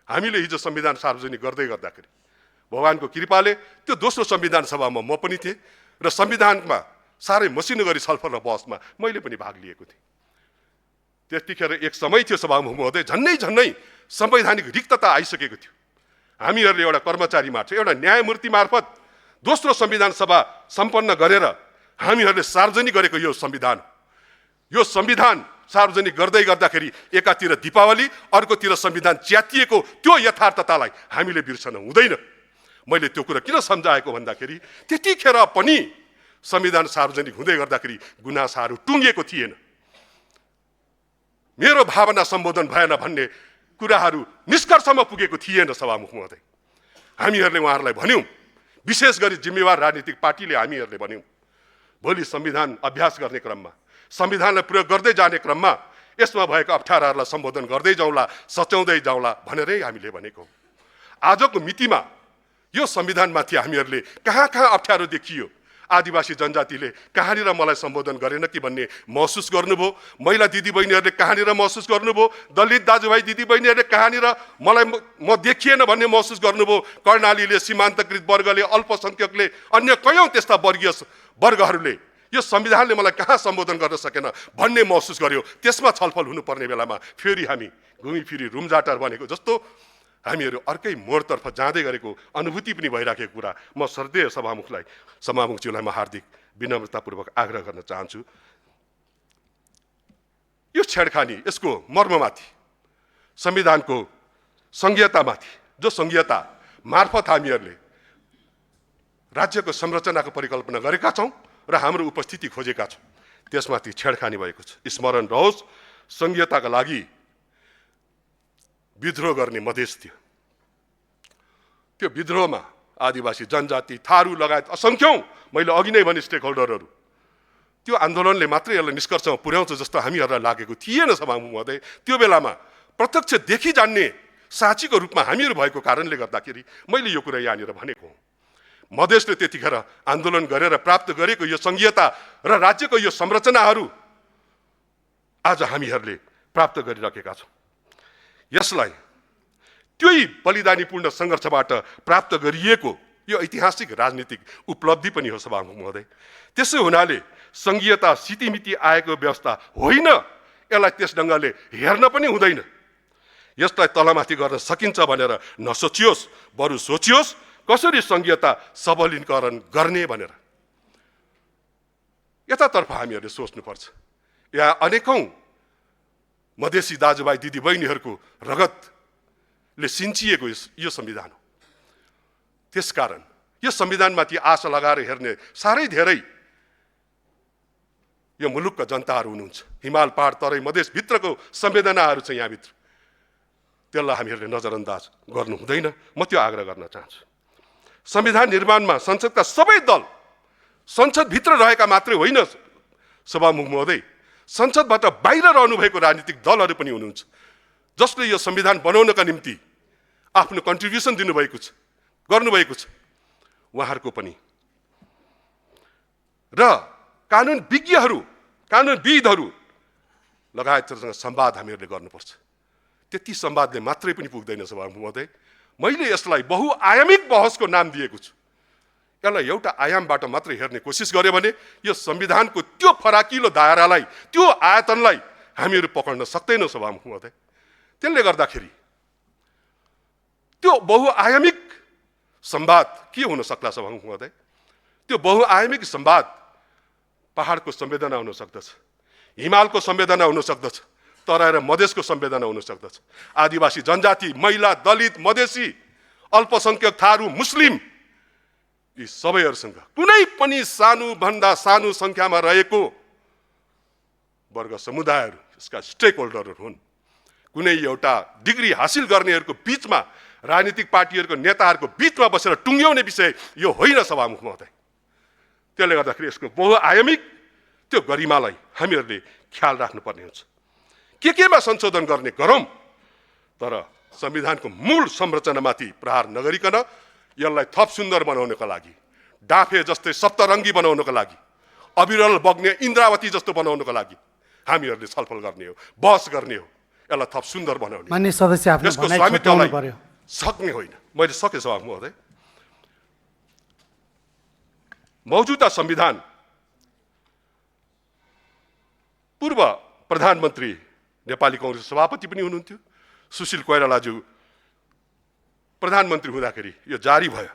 हामीले हिजो संविधान सार्वजनिक गर्दाखेरि भगवानको कृपाले त्यो दोस्रो संविधान सभामा म पनि थिएँ र संविधानमा साह्रै मसिनो गरी छलफल र बहसमा मैले पनि भाग लिएको थिएँ। त्यतिखेर एक समय थियो सभामुख महोदय, झन्नै संवैधानिक रिक्तता आइसकेको थियो। हामीहरूले एउटा कर्मचारी मार्फत, एउटा न्यायमूर्ति मार्फत दोस्रो संविधान सभा सम्पन्न गरेर हामीहरूले सार्वजनिक गरेको यो संविधान सार्वजनिक गर्दाखेरि एकातिर दीपावली, अर्कोतिर संविधान च्यातिएको त्यो यथार्थतालाई हामीले बिर्सन हुँदैन। मैले त्यो कुरा किन सम्झाएको भन्दाखेरि त्यतिखेर पनि संविधान सार्वजनिक हुँदै गर्दाखेरि गुनासाहरू टुङ्गिएको थिएन। मेरो भावना सम्बोधन भएन भन्ने कुराहरू निष्कर्षमा पुगेको थिएन सभामुख महोदय। हामीहरूले उहाँहरूलाई भन्यौँ, विशेष गरी जिम्मेवार राजनीतिक पार्टीले हामीहरूले भन्यौँ, भोलि संविधान अभ्यास गर्ने क्रममा, संविधानलाई प्रयोग गर्दै जाने क्रममा यसमा भएको अप्ठ्याराहरूलाई सम्बोधन गर्दै जाउँला, सच्याउँदै जाउँला भनेरै हामीले भनेको। आजको मितिमा यो संविधानमाथि हामीहरूले कहाँ अप्ठ्यारो देखियो, आदिवासी जनजातिले कहाँनिर मलाई सम्बोधन गरेन कि भन्ने महसुस गर्नुभयो, महिला दिदीबहिनीहरूले कहाँनिर महसुस गर्नुभयो, दलित दाजुभाइ दिदीबहिनीहरूले कहाँनिर मलाई म देखिएन भन्ने महसुस गर्नुभयो, कर्णालीले, सीमान्तकृत वर्गले, अल्पसङ्ख्यकले, अन्य कयौँ त्यस्ता वर्गीय वर्गहरूले यो संविधानले मलाई कहाँ सम्बोधन गर्न सकेन भन्ने महसुस गर्यो। त्यसमा छलफल हुनुपर्ने बेलामा फेरि हामी घुमिफिरी रुमजाटार बनेको जस्तो हामीहरू अर्कै मोडतर्फ जाँदै गरेको अनुभूति पनि भइराखेको कुरा म श्रद्धेय सभामुखज्यूलाई म हार्दिक विनम्रतापूर्वक आग्रह गर्न चाहन्छु। यो छेडखानी, यसको मर्ममाथि, संविधानको संघीयतामाथि, जो संघीयता मार्फत हामीहरूले राज्यको संरचनाको परिकल्पना गरेका छौँ र हाम्रो उपस्थिति खोजेका छौँ, त्यसमाथि छेडखानी भएको छ। स्मरण रहोस्, संघीयताका लागि विद्रोह गर्ने मधेस थियो। त्यो विद्रोहमा आदिवासी जनजाति, थारू लगायत असङ्ख्यौं, मैले अघि नै भने स्टेक होल्डरहरू, त्यो आन्दोलनले मात्रै यसलाई निष्कर्षमा पुर्याउँछ जस्तो हामीहरूलाई लागेको थिएन सभामुख महोदय। त्यो बेलामा प्रत्यक्ष देखि जान्ने साक्षीको रूपमा हामीहरू भएको कारणले गर्दाखेरि मैले यो कुरा यहाँनिर भनेको हुँ। मधेसले त्यतिखेर आन्दोलन गरेर प्राप्त गरेको यो संघीयता र राज्यको यो संरचनाहरू आज हामीहरूले प्राप्त गरिराखेका छौँ। यसलाई त्यही बलिदानीपूर्ण सङ्घर्षबाट प्राप्त गरिएको यो ऐतिहासिक राजनीतिक उपलब्धि पनि हो सभामुख महोदय। त्यसो हुनाले संघीयता सितिमिति आएको व्यवस्था होइन, यसलाई त्यस ढङ्गले हेर्न पनि हुँदैन। यसलाई तलमाथि गर्न सकिन्छ भनेर नसोचियोस्, बरु सोचियोस् कसरी संघीयता सबलीकरण गर्ने भनेर। यतातर्फ हामीहरूले सोच्नुपर्छ। यहाँ अनेकौं मधेसी दाजुभाइ दिदीबहिनीहरूको रगतले सिन्चिएको यो संविधान हो। त्यसकारण यो संविधानमाथि आशा लगाएर हेर्ने साह्रै धेरै यो मुलुकका जनताहरू हुनुहुन्छ। हिमाल, पहाड, तराई, मधेसभित्रको संवेदनाहरू छ यहाँभित्र, त्यसलाई हामीहरूले नजरअन्दाज गर्नु हुँदैन। म त्यो आग्रह गर्न चाहन्छु। संविधान निर्माणमा संसदका सबै दल, संसदभित्र रहेका मात्रै होइन सभामुख महोदय, संसदबाट बाहिर रहनुभएको राजनीतिक दलहरू पनि हुनुहुन्छ, जसले यो संविधान बनाउनका निम्ति आफ्नो कन्ट्रिब्युसन दिनुभएको छ, गर्नुभएको छ। उहाँहरूको पनि र कानुन विज्ञहरू, कानुनविदहरू लगायतसँग संवाद हामीहरूले गर्नुपर्छ। त्यति संवादले मात्रै पनि पुग्दैन सभामुख महोदय। मैले यसलाई बहुआयामिक बहसको नाम दिएको छु। यसलाई एउटा आयामबाट मात्रै हेर्ने कोसिस गर्यो भने यो संविधानको त्यो फराकिलो दायरालाई, त्यो आयतनलाई हामीहरू पक्र्न सक्दैनौँ सभामुख महोदय। त्यसले गर्दाखेरि त्यो बहुआयामिक संवाद के हुन सक्ला सभामुख महोदय? त्यो बहुआयामिक संवाद पहाडको संवेदना हुन सक्दछ, हिमालको संवेदना हुन सक्दछ, तराई र मधेसको संवेदना हुन सक्दछ, आदिवासी जनजाति, महिला, दलित, मधेसी, अल्पसंख्यक, थारू, मुस्लिम, यी सबैहरूसँग कुनै पनि सानो भन्दा सानो संख्यामा रहेको वर्ग समुदायहरू यसका स्टेक होल्डरहरू हुन्। कुनै एउटा डिग्री हासिल गर्नेहरूको बीचमा, राजनीतिक पार्टीहरूको नेताहरूको बीचमा बसेर टुङ्ग्याउने विषय यो होइन सभामुख महोदय। त्यसले गर्दाखेरि यसको बहुआयामिक त्यो गरिमालाई हामीहरूले ख्याल राख्नुपर्ने हुन्छ। केमा संशोधन गर्ने गरौँ, तर संविधानको मूल संरचनामाथि प्रहार नगरिकन यसलाई थप सुन्दर बनाउनका लागि, डाफे जस्तै सप्तरङ्गी बनाउनका लागि, अविरल बग्ने इन्द्रावती जस्तो बनाउनका लागि हामीहरूले छलफल गर्ने हो, बहस गर्ने हो। यसलाई थप सुन्दर बनाउने, माननीय सदस्य आफ्नो यसको भनाइ स्वामित्वलाई छुट्याउनु पर्यो। सक्ने होइन। मैले सके सभामुख महोदय। मौजूदा संविधान पूर्व प्रधानमन्त्री नेपाली कांग्रेस सभापति पनि हुनुहुन्थ्यो, सुशील कोइरालाज्यू प्रधानमन्त्री हुँदाखेरि यो जारी भयो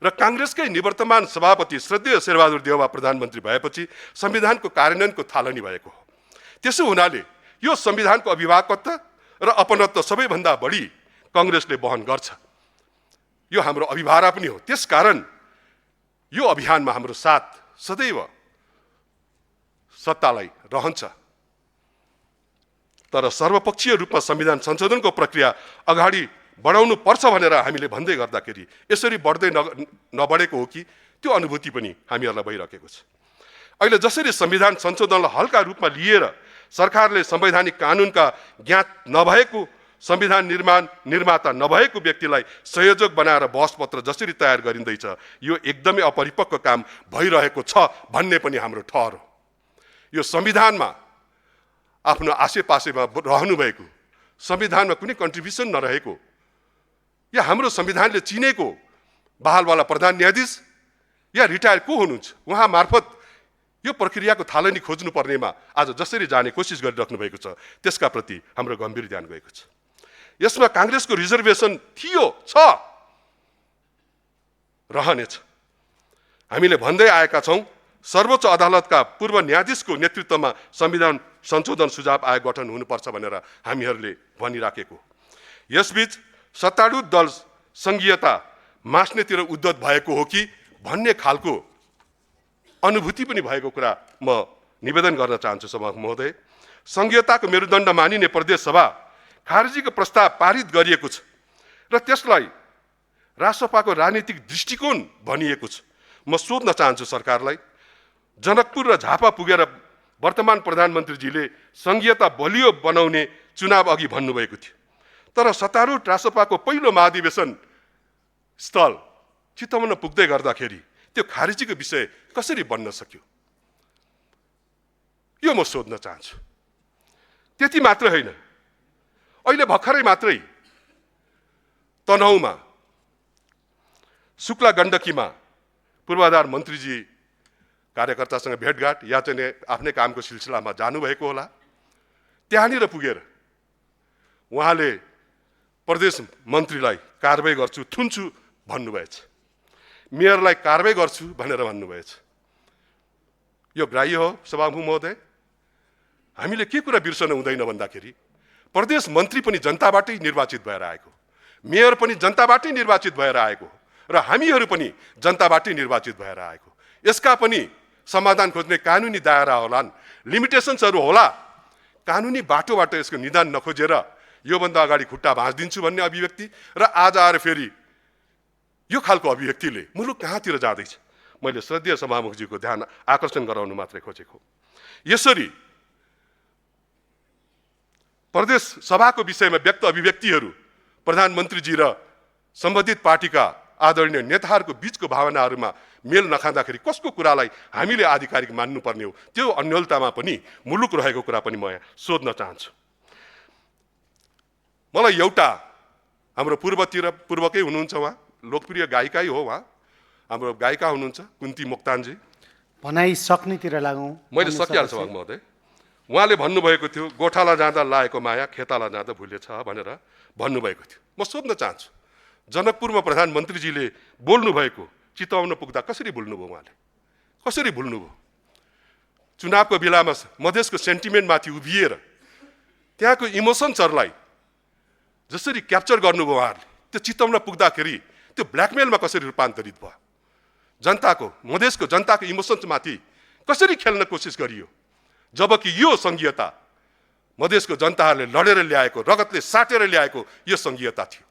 र कांग्रेसकै निवर्तमान सभापति श्रद्धेय शेरबहादुर देउवा प्रधानमन्त्री भएपछि संविधानको कार्यान्वयनको थालनी भएको हो। त्यसो हुनाले यो संविधानको अभिभावकत्व र अपनत्व सबैभन्दा बढी कांग्रेसले वहन गर्छ। यो हाम्रो अभिभारा पनि हो। त्यसकारण यो अभियानमा हाम्रो साथ सदैव सत्तालाई रहन्छ। तर सर्वपक्षीय रूपमा संविधान संशोधनको प्रक्रिया अगाडि बढाउनु पर्छ भनेर हामीले भन्दै गर्दाखेरि यसरी बढ्दै नबढेको हो कि त्यो अनुभूति पनि हामीहरूलाई भइरहेको छ। अहिले जसरी संविधान संशोधनलाई हल्का रूपमा लिएर सरकारले संवैधानिक कानुनका ज्ञात नभएको संविधान निर्माता नभएको व्यक्तिलाई संयोजक बनाएर बहसपत्र जसरी तयार गरिँदैछ यो एकदमै अपरिपक्व काम भइरहेको छ भन्ने पनि हाम्रो ठहर हो। यो संविधानमा आफ्नो आसेपासेमा रहनुभएको, संविधानमा कुनै कन्ट्रिब्युसन नरहेको, या हाम्रो संविधानले चिनेको बहालवाला प्रधान न्यायाधीश या रिटायर को हुनुहुन्छ, उहाँ मार्फत यो प्रक्रियाको थालनी खोज्नु पर्नेमा आज जसरी जाने कोसिस गरिराख्नु भएको छ त्यसका प्रति हाम्रो गम्भीर ध्यान गएको छ। यसमा कांग्रेसको रिजर्भेसन थियो, छ, रहनेछ। हामीले भन्दै आएका छौं सर्वोच्च अदालतका पूर्व न्यायाधीशको नेतृत्वमा संविधान संशोधन सुझाव आयोग गठन हुनुपर्छ भनेर हामीहरूले भनिराखेको। यसबीच सत्तारूढ दल संघीयता मास्नेतिर उद्धत भएको हो कि भन्ने खालको अनुभूति पनि भएको कुरा म निवेदन गर्न चाहन्छु सभामुख महोदय। संघीयताको मेरुदण्ड मानिने प्रदेश सभा खारेजीको प्रस्ताव पारित गरिएको छ र त्यसलाई राष्ट्रसभाको राजनीतिक दृष्टिकोण भनिएको छ। म सोध्न चाहन्छु सरकारलाई, जनकपुर र झापा पुगेर वर्तमान प्रधानमन्त्रीजीले संघीयता बलियो बनाउने चुनाव अघि भन्नुभएको थियो, तर सत्तारूढ राष्ट्रसभाको पहिलो महाधिवेशन स्थल चितवन पुग्दै गर्दाखेरि त्यो खारेजीको विषय कसरी बन्न सक्यो, यो म सोध्न चाहन्छु। त्यति मात्र होइन, अहिले भर्खरै मात्रै तनहुँमा शुक्ला गण्डकीमा पूर्वाधार मन्त्रीजी कार्यकर्तासँग भेटघाट या चाहिँ आफ्नै कामको सिलसिलामा जानुभएको होला। त्यहाँनिर पुगेर उहाँले प्रदेश मन्त्रीलाई कारबाही गर्छु, थुन्छु भन्नुभएछ, मेयरलाई कारबाही गर्छु भनेर भन्नुभएछ। यो ग्राह्य हो सभामुख महोदय। हामीले के कुरा बिर्सनु हुँदैन भन्दाखेरि प्रदेश मन्त्री पनि जनताबाटै निर्वाचित भएर आएको, मेयर पनि जनताबाटै निर्वाचित भएर आएको र हामीहरू पनि जनताबाटै निर्वाचित भएर आएको। यसका पनि समाधान खोज्ने कानुनी दायरा होलान्, लिमिटेसन्सहरू होला। कानुनी बाटोबाट यसको निदान नखोजेर योभन्दा अगाडि खुट्टा भाँचिदिन्छु भन्ने अभिव्यक्ति र आज आएर फेरि यो खालको अभिव्यक्तिले मुलुक कहाँतिर जाँदैछ। मैले श्रद्धेय सभामुखजीको ध्यान आकर्षण गराउनु मात्रै खोजेको। यसरी प्रदेश सभाको विषयमा व्यक्त अभिव्यक्तिहरू प्रधानमन्त्रीजी र सम्बन्धित पार्टीका आदरणीय नेताहरूको बीचको भावनाहरूमा मेल नखाँदाखेरि कसको कुरालाई हामीले आधिकारिक मान्नुपर्ने हो, त्यो अन्यलतामा पनि मुलुक रहेको कुरा पनि म यहाँ सोध्न चाहन्छु। मलाई एउटा हाम्रो पूर्वकै हुनुहुन्छ, उहाँ लोकप्रिय गायिकै हो, उहाँ हाम्रो गायिका हुनुहुन्छ कुन्ती मोक्तानजी। भनाइ सक्नेतिर लागौँ। मैले सकिहाल्छु महोदय। उहाँले भन्नुभएको थियो गोठाला जाँदा लाएको माया खेताला जाँदा भुलेछ भनेर भन्नुभएको थियो। म सोध्न चाहन्छु, जनकपुरमा प्रधानमन्त्रीजीले बोल्नुभएको चितवन पुग्दा कसरी भुल्नुभयो, उहाँले कसरी भुल्नुभयो? चुनावको बेलामा मधेसको सेन्टिमेन्टमाथि उभिएर त्यहाँको इमोसन्सहरूलाई जसरी क्याप्चर गर्नुभयो उहाँहरूले, त्यो चितवन पुग्दाखेरि त्यो ब्ल्याकमेलमा कसरी रूपान्तरित भयो? जनताको, मधेसको जनताको इमोसन्समाथि कसरी खेल्न कोसिस गरियो? जबकि यो संघीयता मधेसको जनताहरूले लडेर ल्याएको, रगतले साटेर ल्याएको यो संघीयता थियो।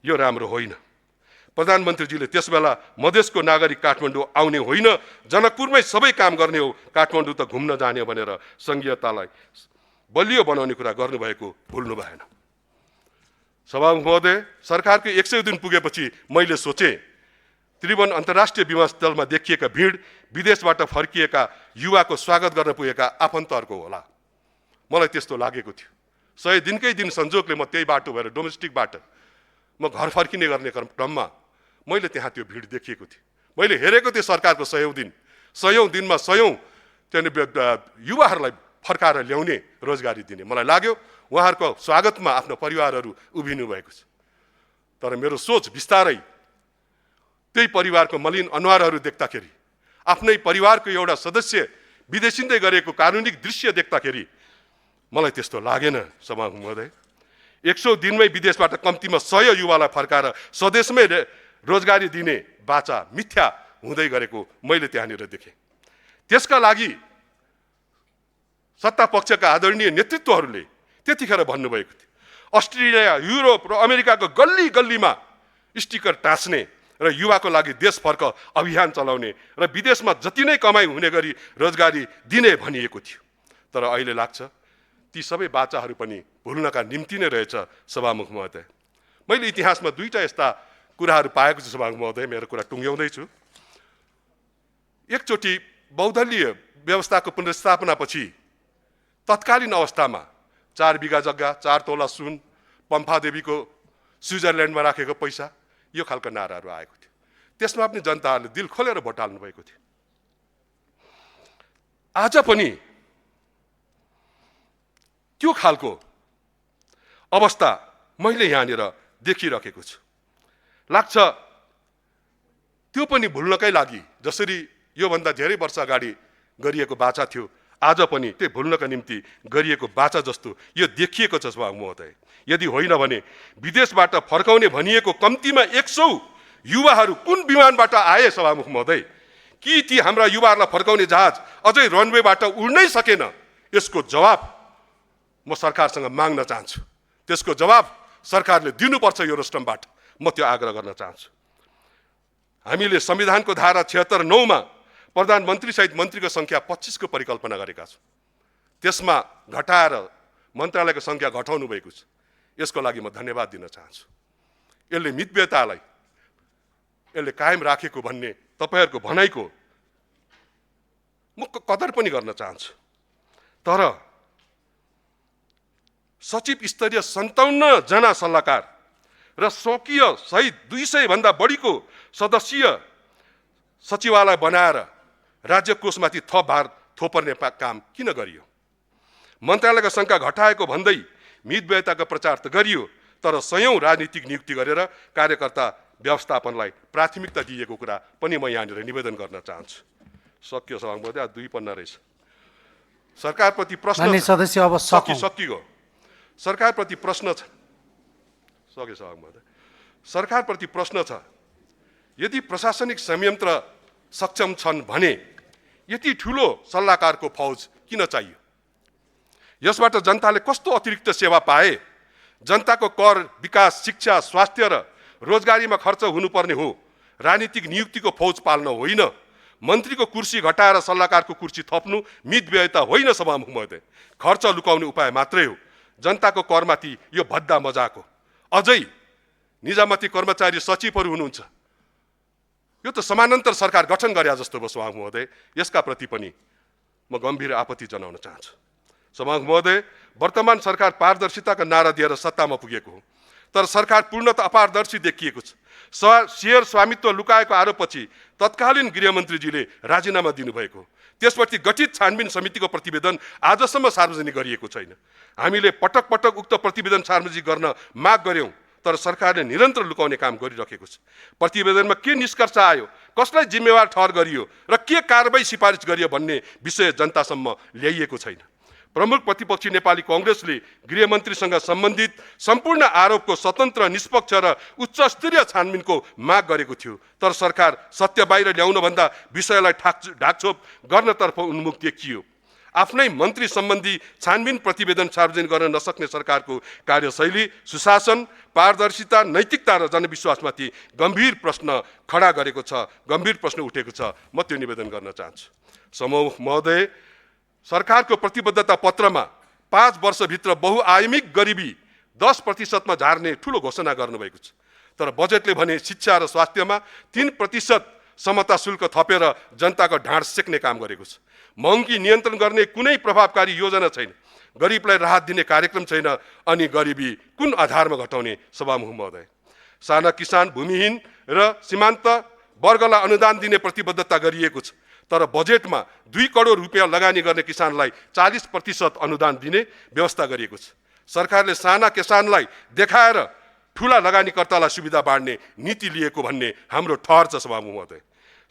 यो राम्रो होइन। प्रधानमन्त्रीजीले त्यसबेला मधेसको नागरिक काठमाडौँ आउने होइन, जनकपुरमै सबै काम गर्ने हो, काठमाडौँ त घुम्न जाने भनेर संघीयतालाई बलियो बनाउने कुरा गर्नुभएको भुल्नु भएन। सभामुख महोदय, सरकारको 100 दिन पुगेपछि मैले सोचेँ त्रिभुवन अन्तर्राष्ट्रिय विमानस्थलमा देखिएका भिड विदेशबाट फर्किएका युवाको स्वागत गर्न पुगेका आफन्तहरूको होला। मलाई त्यस्तो लागेको थियो। 100 दिनकै दिन संजोगले म त्यही बाटो भएर डोमेस्टिकबाट म घर फर्किने गर्ने क्रममा मैले त्यहाँ त्यो भिड देखिएको थिएँ। मैले हेरेको थिएँ सरकारको 100 दिनमा 100 त्यहाँ युवाहरूलाई फर्काएर ल्याउने, रोजगारी दिने। मलाई लाग्यो उहाँहरूको स्वागतमा आफ्नो परिवारहरू उभिनु भएको छ। तर मेरो सोच बिस्तारै त्यही परिवारको मलिन अनुहारहरू देख्दाखेरि, आफ्नै परिवारको एउटा सदस्य विदेशिँदै गरेको कानुनिक दृश्य देख्दाखेरि मलाई त्यस्तो लागेन सभामुख महोदय। 100 दिनमै विदेशबाट कम्तीमा 100 युवालाई फर्काएर स्वदेशमै रोजगारी दिने बाचा मिथ्या हुँदै गरेको मैले त्यहाँनिर देखेँ। त्यसका लागि सत्ता पक्षका आदरणीय नेतृत्वहरूले त्यतिखेर भन्नुभएको थियो अस्ट्रेलिया, युरोप र अमेरिकाको गल्ली गल्लीमा स्टिकर टाँच्ने र युवाको लागि देश फर्क अभियान चलाउने र विदेशमा जति नै कमाइ हुने गरी रोजगारी दिने भनिएको थियो। तर अहिले लाग्छ ती ती सबै बाचाहरू पनि भुल्नका निम्ति नै रहेछ सभामुख महोदय। मैले इतिहासमा दुईटा यस्ता कुराहरू पाएको छु सभामुख महोदय, मेरो कुरा टुङ्ग्याउँदैछु। एकचोटि बहुदलीय व्यवस्थाको पुनर्स्थापनापछि तत्कालीन अवस्थामा 4 बिघा जग्गा, 4 तोला सुन, पम्फादेवीको स्विजरल्यान्डमा राखेको पैसा, यो खालको नाराहरू आएको थियो। त्यसमा पनि जनताहरूले दिल खोलेर भोट हाल्नु भएको थियो। आज पनि त्यो खालको अवस्था मैले यहाँनिर देखिरहेको छु। लाग्छ त्यो पनि भुल्नकै लागि जसरी योभन्दा धेरै वर्ष अगाडि गरिएको बाचा थियो, आज पनि त्यो भुल्नका निम्ति गरिएको बाचा जस्तो यो देखिएको छ सभामुख महोदय। यदि होइन भने विदेशबाट फर्काउने भनिएको कम्तीमा 100 युवाहरू कुन विमानबाट आए सभामुख महोदय? कि ती हाम्रा युवाहरूलाई फर्काउने जहाज अझै रनवेबाट उड्नै सकेन? यसको जवाब म सरकारसँग माग्न चाहन्छु। त्यसको जवाब सरकारले दिनुपर्छ यो रोस्टमबाट, म त्यो आग्रह गर्न चाहन्छु। हामीले संविधानको धारा 76(9) मा प्रधानमन्त्री सहित मन्त्रीको संख्या 25 को परिकल्पना गरेका छौँ। त्यसमा घटाएर मन्त्रालयको संख्या घटाउनु भएको छ। यसको लागि म धन्यवाद दिन चाहन्छु। यसले मितव्ययतालाई यसले कायम राखेको भन्ने तपाईहरूको भनाइको म कदर पनि गर्न चाहन्छु। तर सचिव स्तरीय 57 जना सल्लाहकार र स्वकीय सहित 200 भन्दा बढीको सदस्यीय सचिवालय बनाएर राज्य कोषमाथि थप भार थोपर्ने काम किन गरियो? मन्त्रालयको संख्या घटाएको भन्दै मितव्ययताको प्रचार त गरियो, तर सयौं राजनीतिक नियुक्ति गरेर कार्यकर्ता व्यवस्थापनलाई प्राथमिकता दिएको कुरा पनि म यहाँनिर निवेदन गर्न चाहन्छु। सक्यो सभामुख महोदय, 2 पन्ना रहेछ। सरकारप्रति प्रश्न सदस्य अब सकिगयो। सरकारप्रति प्रश्न छ। सक्यो सभामुख महोदय। सरकारप्रति प्रश्न छ, यदि प्रशासनिक संयन्त्र सक्षम छन् भने यति ठुलो सल्लाहकारको फौज किन चाहियो? यसबाट जनताले कस्तो अतिरिक्त सेवा पाए? जनताको कर, विकास, शिक्षा, स्वास्थ्य र रोजगारीमा खर्च हुनुपर्ने हो, राजनीतिक नियुक्तिको फौज पाल्न होइन। मन्त्रीको कुर्सी घटाएर सल्लाहकारको कुर्सी थप्नु मितव्ययता होइन सभामुख महोदय, खर्च लुकाउने उपाय मात्रै हो। जनताको करमाथि यो भद्दा मजाक हो। अझै निजामती कर्मचारी सचिवहरू हुनुहुन्छ, यो त समानान्तर सरकार गठन गरे जस्तो भयो सभामुख महोदय। यसका प्रति पनि म गम्भीर आपत्ति जनाउन चाहन्छु। सभामुख महोदय, वर्तमान सरकार पारदर्शिताका नारा दिएर सत्तामा पुगेको हो, तर सरकार पूर्णतः अपारदर्शी देखिएको छ। शेयर स्वामित्व लुकाएको आरोपपछि तत्कालीन गृहमन्त्रीजीले राजीनामा दिनुभएको, त्यसपछि गठित छानबिन समितिको प्रतिवेदन आजसम्म सार्वजनिक गरिएको छैन। हामीले पटक पटक उक्त प्रतिवेदन सार्वजनिक गर्न माग गर्यौं, तर सरकारले निरन्तर लुकाउने काम गरिरहेको छ। प्रतिवेदनमा के निष्कर्ष आयो, कसलाई जिम्मेवार ठहर गरियो र के कारबाही सिफारिस गरियो भन्ने विषय जनतासम्म ल्याइएको छैन। प्रमुख प्रतिपक्षी नेपाली कांग्रेसले गृहमन्त्रीसँग सम्बन्धित सम्पूर्ण आरोपको स्वतन्त्र, निष्पक्ष र उच्च स्तरीय छानबिनको माग गरेको थियो, तर सरकार सत्य बाहिर ल्याउनुभन्दा विषयलाई ढाकछोप गर्नतर्फ उन्मुख देखियो। आफ्नै मन्त्री सम्बन्धी छानबिन प्रतिवेदन सार्वजनिक गर्न नसक्ने सरकारको कार्यशैली, सुशासन, पारदर्शिता, नैतिकता र जनविश्वासमाथि गम्भीर प्रश्न खडा गरेको छ, गम्भीर प्रश्न उठेको छ। म त्यो निवेदन गर्न चाहन्छु। सभामुख महोदय, सरकारको प्रतिबद्धता पत्रमा 5 वर्षभित्र बहुआयामिक गरिबी 10% मा झार्ने ठूलो घोषणा गर्नुभएको छ, तर बजेटले भने शिक्षा र स्वास्थ्यमा 3% समता शुल्क थपेर जनताको ढाड सेक्ने काम गरेको छ। महँगी नियन्त्रण गर्ने कुनै प्रभावकारी योजना छैन, गरिबलाई राहत दिने कार्यक्रम छैन, अनि गरिबी कुन आधारमा घटाउने सभामुख महोदय? साना किसान, भूमिहीन र सीमान्त वर्गलाई अनुदान दिने प्रतिबद्धता गरिएको छ, तर बजेटमा 2 करोड रुपैयाँ लगानी गर्ने किसानलाई 40% अनुदान दिने व्यवस्था गरिएको छ। सरकारले साना किसानलाई देखाएर ठूला लगानीकर्तालाई सुविधा बाँड्ने नीति लिएको भन्ने हाम्रो ठहर छ सभामुख महोदय।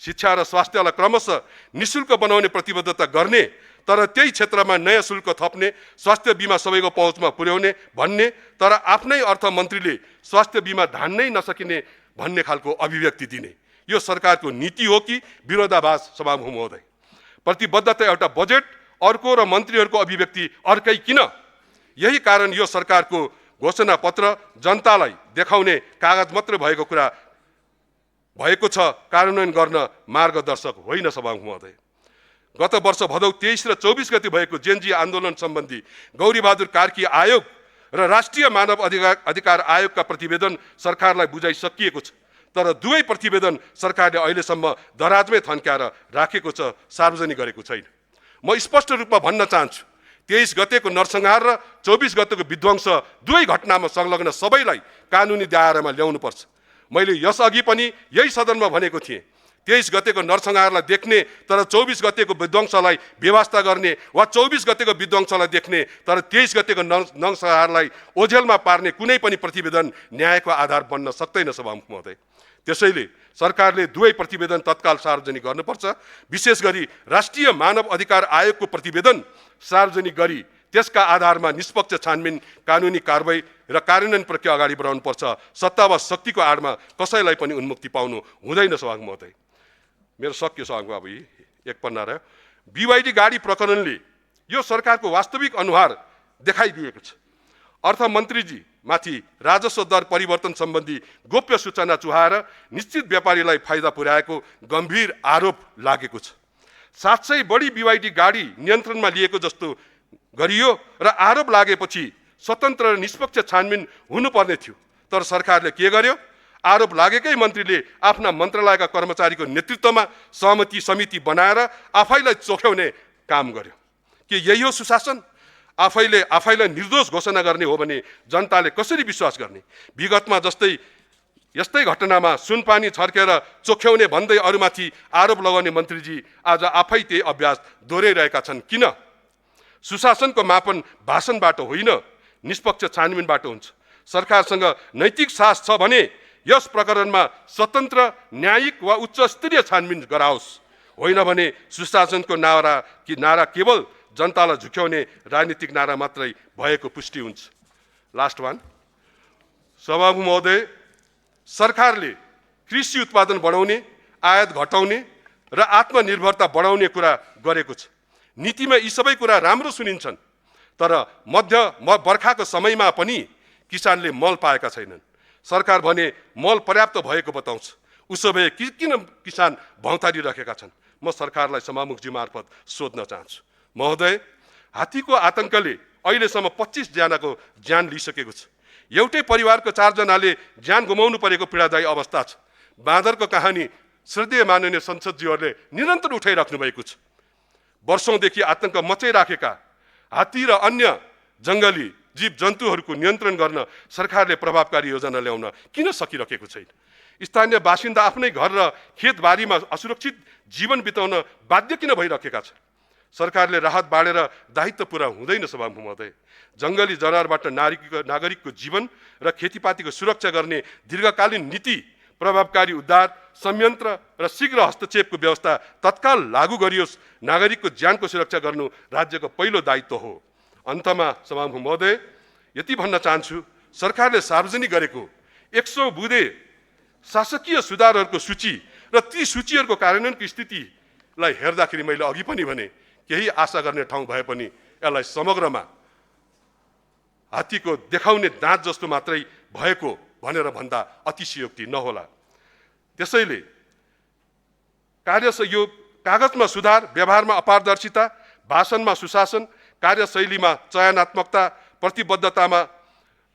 शिक्षा र स्वास्थ्यलाई क्रमशः निशुल्क बनाउने प्रतिबद्धता गर्ने, तर त्यही क्षेत्रमा नयाँ शुल्क थप्ने, स्वास्थ्य बीमा सबैको पहुँचमा पुर्याउने भन्ने, तर आफ्नै अर्थमन्त्रीले स्वास्थ्य बीमा धान्नै नसकिने भन्ने खालको अभिव्यक्ति दिने, यो सरकारको नीति हो कि विरोधाभास सभामुख महोदय? प्रतिबद्धता एउटा बजेट, अर्को र मन्त्रीहरूको अभिव्यक्ति अर्कै किन? यही कारण यो सरकारको घोषणा पत्र जनतालाई देखाउने कागज मात्र भएको छ, कार्यान्वयन गर्न मार्गदर्शक होइन सभामुख महोदय। गत वर्ष भदौ 23 र 24 गते भएको जेनजी आन्दोलन सम्बन्धी गौरीबहादुर कार्की आयोग र राष्ट्रिय मानव अधिकार आयोगका प्रतिवेदन सरकारलाई बुझाइसकिएको छ, तर दुवै प्रतिवेदन सरकारले अहिलेसम्म दराजमै थन्क्याएर राखेको छ, सार्वजनिक गरेको छैन। म स्पष्ट रूपमा भन्न चाहन्छु, 23 गतेको नरसंहार र 24 गतेको विध्वंस दुवै घटनामा संलग्न सबैलाई कानुनी दायरामा ल्याउनुपर्छ। मैले यसअघि पनि यही सदनमा भनेको थिएँ, 23 गतेको नरसंहारलाई देख्ने तर 24 गतेको विध्वंसलाई बेवास्ता गर्ने वा 24 गतेको विध्वंसलाई देख्ने तर 23 गतेको नरसंहारलाई ओझेलमा पार्ने कुनै पनि प्रतिवेदन न्यायको आधार बन्न सक्दैन सभामुख महोदय। त्यसैले सरकारले दुवै प्रतिवेदन तत्काल सार्वजनिक गर्नुपर्छ। विशेष गरी राष्ट्रिय मानव अधिकार आयोगको प्रतिवेदन सार्वजनिक गरी त्यसका आधारमा निष्पक्ष छानबिन, कानुनी कारबाही र कार्यान्वयन प्रक्रिया अगाडि बढाउनुपर्छ। सत्ता वा शक्तिको आडमा कसैलाई पनि उन्मुक्ति पाउनु हुँदैन सभामुख महोदय। मेरो सक्यो सभामुख अब एक पन्ना रह्यो। BYD गाडी प्रकरणले यो सरकारको वास्तविक अनुहार देखाइदिएको छ। अर्थमन्त्रीजी माथि राजस्व दर परिवर्तन सम्बन्धी गोप्य सूचना चुहाएर निश्चित व्यापारीलाई फाइदा पुर्याएको गम्भीर आरोप लागेको छ। 700 बढी BYD गाडी नियन्त्रणमा लिएको जस्तो गरियो र आरोप लागेपछि स्वतन्त्र र निष्पक्ष छानबिन हुनुपर्ने थियो, तर सरकारले के गर्यो? आरोप लागेकै मन्त्रीले आफ्ना मन्त्रालयका कर्मचारीको नेतृत्वमा सहमति समिति बनाएर आफैलाई चोख्याउने काम गर्यो। के यही हो सुशासन? आफैलाई निर्दोष घोषणा गर्ने हो भने जनताले कसरी विश्वास गर्ने? विगतमा यस्तै घटनामा सुनपानी छर्केर चोख्याउने भन्दै अरूमाथि आरोप लगाउने मन्त्रीजी आज आफै त्यही अभ्यास दोहोऱ्याइरहेका छन्। किन? सुशासनको मापन भाषणबाट होइन, निष्पक्ष छानबिनबाट हुन्छ। सरकारसँग नैतिक साहस छ भने यस प्रकरणमा स्वतन्त्र, न्यायिक वा उच्च स्तरीय छानबिन गराओस्, होइन भने सुशासनको नारा केवल जनतालाई झुक्याउने राजनीतिक नारा मात्रै भएको पुष्टि हुन्छ। लास्ट वान, सभामुख महोदय, सरकारले कृषि उत्पादन बढाउने, आयात घटाउने र आत्मनिर्भरता बढाउने कुरा गरेको छ। नीतिमा यी सबै कुरा राम्रो सुनिन्छन्, तर बर्खाको समयमा पनि किसानले मल पाएका छैनन्। सरकार भने मल पर्याप्त भएको बताउँछ, उसो भए किन किसान भौतारिरहेका छन्? म सरकारलाई सभामुखजी मार्फत सोध्न चाहन्छु। महोदय, हात्तीको आतंकले अहिलेसम्म 25 जनाको ज्यान लिइसकेको छ। एउटै परिवारको 4 जनाले ज्यान गुमाउनु परेको पीडादायी अवस्था छ। बाँदरको कहानी श्रद्धेय माननीय संसदज्यूहरूले निरन्तर उठाइराख्नु भएको छ। वर्षौंदेखि आतंक मचाइराखेका हात्ती र अन्य जङ्गली जीव जन्तुहरूको नियन्त्रण गर्न सरकारले प्रभावकारी योजना ल्याउन किन सकिरहेको छैन? स्थानीय बासिन्दा आफ्नै घर र खेतबारीमा असुरक्षित जीवन बिताउन बाध्य किन भइरहेका छन्? सरकारले राहत बाँडेर दायित्व पुरा हुँदैन सभामुख महोदय। जङ्गली जनावरबाट नागरिकको जीवन र खेतीपातीको सुरक्षा गर्ने दीर्घकालीन नीति, प्रभावकारी उद्धार संयन्त्र र शीघ्र हस्तक्षेपको व्यवस्था तत्काल लागू गरियोस्। नागरिकको ज्यानको सुरक्षा गर्नु राज्यको पहिलो दायित्व हो। अन्तमा सभामुख महोदय, यति भन्न चाहन्छु, सरकारले सार्वजनिक गरेको 100 बुँदे शासकीय सुधारहरूको सूची र ती सूचीहरूको कार्यान्वयनको स्थितिलाई हेर्दाखेरि मैले अघि पनि भने केही आशा गर्ने ठाउँ भए पनि यसलाई समग्रमा हात्तीको देखाउने दाँत जस्तो मात्रै भएको भनेर भन्दा अतिशयोक्ति नहोला। त्यसैले यो कागजमा सुधार, व्यवहारमा अपारदर्शिता, भाषणमा सुशासन, कार्यशैलीमा चयनात्मकता, प्रतिबद्धतामा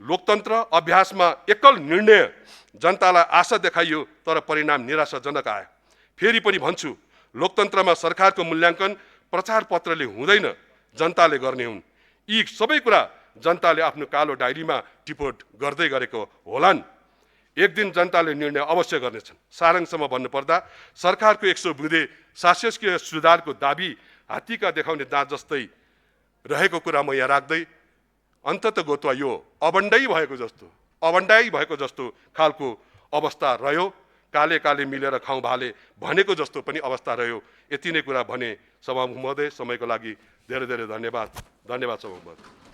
लोकतन्त्र, अभ्यासमा एकल निर्णय जनतालाई आशा देखाइयो तर परिणाम निराशाजनक आयो। फेरि पनि भन्छु, लोकतन्त्रमा सरकारको मूल्याङ्कन प्रचार पत्रले हुँदैन, जनताले गर्ने हुन्। यी सबै कुरा जनताले आफ्नो कालो डायरीमा टिपोट गर्दै गरेको होलान्। एक दिन जनताले निर्णय अवश्य गर्नेछन्। सारांशमा भन्नुपर्दा सरकारको 100 बुँदे शासकीय सुधारको दाबी हात्तीका देखाउने दाँत जस्तै रहेको कुरा म यहाँ राख्दै अन्ततः गोत्वा यो अबन्डाई भएको जस्तो खालको अवस्था रह्यो। काले काले मिलेर खाउँ भाले भनेको जस्तो पनि अवस्था रह्यो। यति नै कुरा भने सभामुख महोदय, समयको लागि धेरै धेरै धन्यवाद। सभामुख महोदय।